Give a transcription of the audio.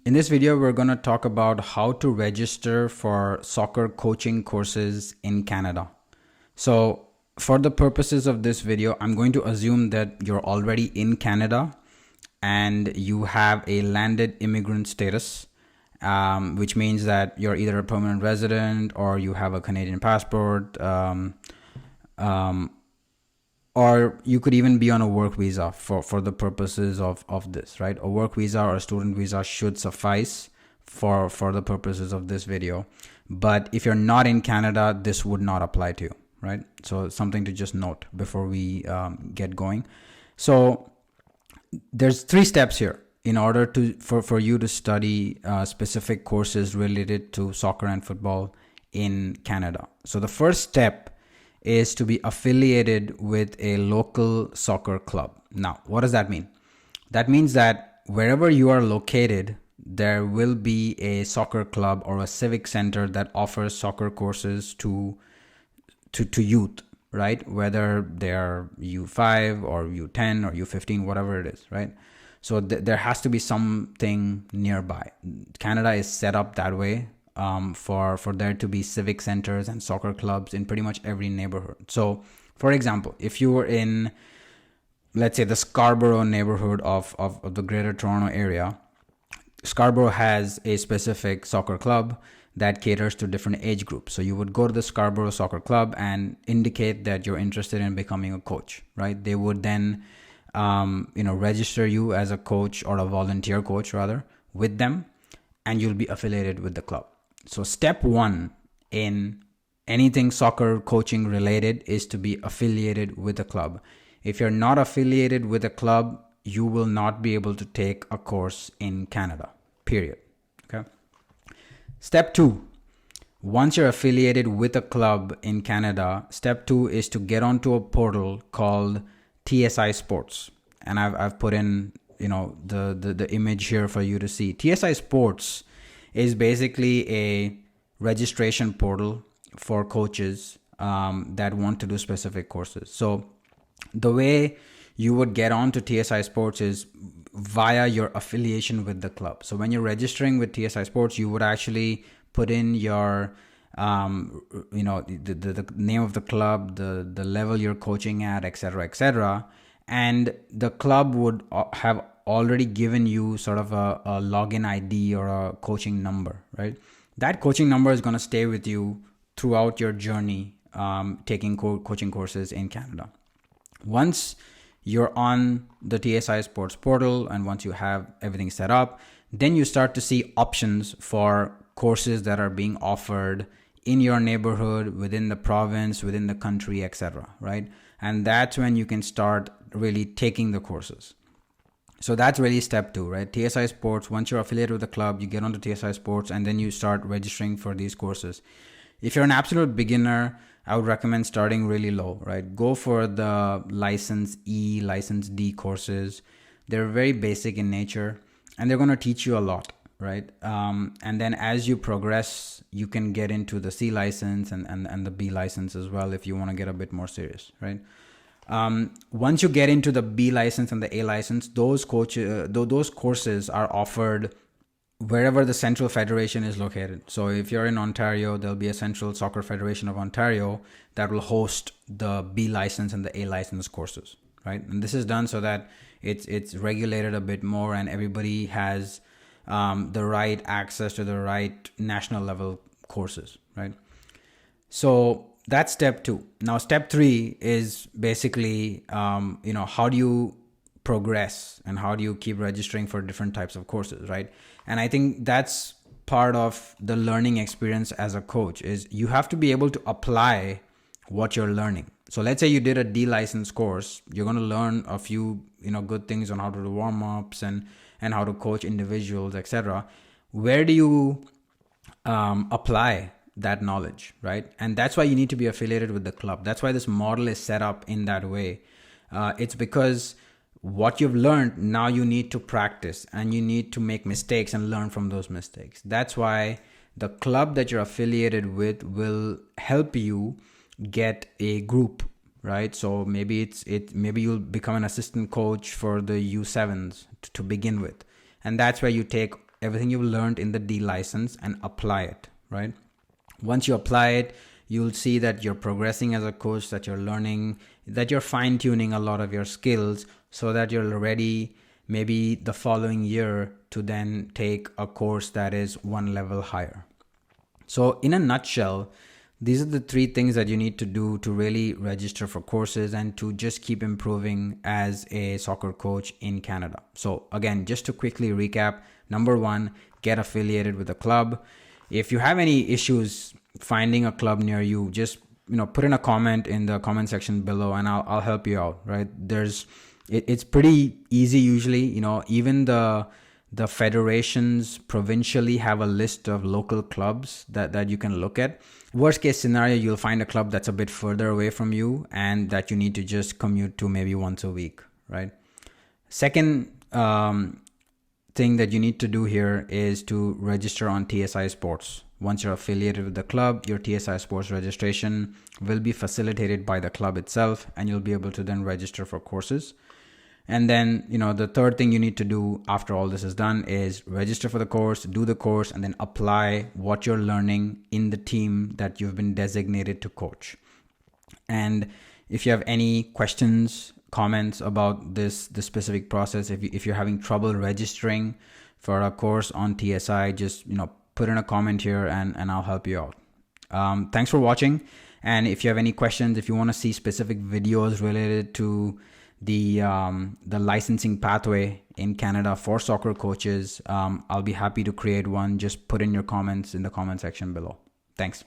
In this video, we're going to talk about how to register for soccer coaching courses in Canada. So for the purposes of this video, I'm going to assume that you're already in Canada and you have a landed immigrant status, which means that you're either a permanent resident or you have a Canadian passport, or you could even be on a work visa for the purposes of this, right? A work visa or a student visa should suffice for the purposes of this video. But if you're not in Canada, this would not apply to you, right? So something to just note before we get going. So there's 3 steps here in order for you to study specific courses related to soccer and football in Canada. So the first step is to be affiliated with a local soccer club. Now, what does that mean? That means that wherever you are located, there will be a soccer club or a civic center that offers soccer courses to youth, right? Whether they're U5 or U10 or U15, whatever it is, right? So there has to be something nearby. Canada is set up that way. For there to be civic centers and soccer clubs in pretty much every neighborhood. So, for example, if you were in, let's say, the Scarborough neighborhood of the Greater Toronto area, Scarborough has a specific soccer club that caters to different age groups. So you would go to the Scarborough Soccer Club and indicate that you're interested in becoming a coach, right? They would then, register you as a coach or a volunteer coach rather with them, and you'll be affiliated with the club. So step 1 in anything soccer coaching related is to be affiliated with a club. If you're not affiliated with a club, you will not be able to take a course in Canada, period. Okay. Step 2, once you're affiliated with a club in Canada, step 2 is to get onto a portal called TSI Sports. And I've put in, the image here for you to see. TSI Sports is basically a registration portal for coaches that want to do specific courses. So the way you would get on to TSI Sports is via your affiliation with the club. So when you're registering with TSI Sports, you would actually put in your the name of the club, the level you're coaching at, etc., and the club would have already given you sort of a login ID or a coaching number, right? That coaching number is going to stay with you throughout your journey taking coaching courses in Canada. Once you're on the TSI Sports portal and once you have everything set up, then you start to see options for courses that are being offered in your neighborhood, within the province, within the country, etc., right? And that's when you can start really taking the courses. So that's really step 2, right? TSI Sports, once you're affiliated with the club, you get onto TSI Sports and then you start registering for these courses. If you're an absolute beginner, I would recommend starting really low, right? Go for the license E, license D courses. They're very basic in nature and they're going to teach you a lot, right? And then as you progress, you can get into the C license and the B license as well if you want to get a bit more serious, right? Once you get into the B license and the A license, those courses are offered wherever the Central Federation is located. So if you're in Ontario, there'll be a Central Soccer Federation of Ontario that will host the B license and the A license courses, right? And this is done so that it's regulated a bit more and everybody has the right access to the right national level courses, right? So that's step 2. Now, step 3 is basically, how do you progress and how do you keep registering for different types of courses, right? And I think that's part of the learning experience as a coach is you have to be able to apply what you're learning. So let's say you did a D license course, you're going to learn a few, good things on how to do warm-ups and how to coach individuals, etc. Where do you apply that knowledge, right? And that's why you need to be affiliated with the club. That's why this model is set up in that way. It's because what you've learned, now you need to practice and you need to make mistakes and learn from those mistakes. That's why the club that you're affiliated with will help you get a group, right? So maybe maybe you'll become an assistant coach for the U7s to begin with. And that's where you take everything you've learned in the D license and apply it, right? Once you apply it, you'll see that you're progressing as a coach, that you're learning, that you're fine-tuning a lot of your skills so that you're ready maybe the following year to then take a course that is one level higher. So in a nutshell, these are the 3 things that you need to do to really register for courses and to just keep improving as a soccer coach in Canada. So again, just to quickly recap, number 1, get affiliated with a club. If you have any issues finding a club near you, just put in a comment in the comment section below and I'll help you out, right? It's pretty easy usually. Even the federations provincially have a list of local clubs that you can look at. Worst case scenario, you'll find a club that's a bit further away from you and that you need to just commute to maybe once a week, right? Second thing that you need to do here is to register on TSI Sports. Once you're affiliated with the club, your TSI Sports registration will be facilitated by the club itself and you'll be able to then register for courses. And then, the third thing you need to do after all this is done is register for the course, do the course, and then apply what you're learning in the team that you've been designated to coach. And if you have any questions, comments about this specific process, if you're having trouble registering for a course on TSI, just, put in a comment here and I'll help you out. Thanks for watching. And if you have any questions, if you want to see specific videos related to the licensing pathway in Canada for soccer coaches, I'll be happy to create one. Just put in your comments in the comment section below. Thanks.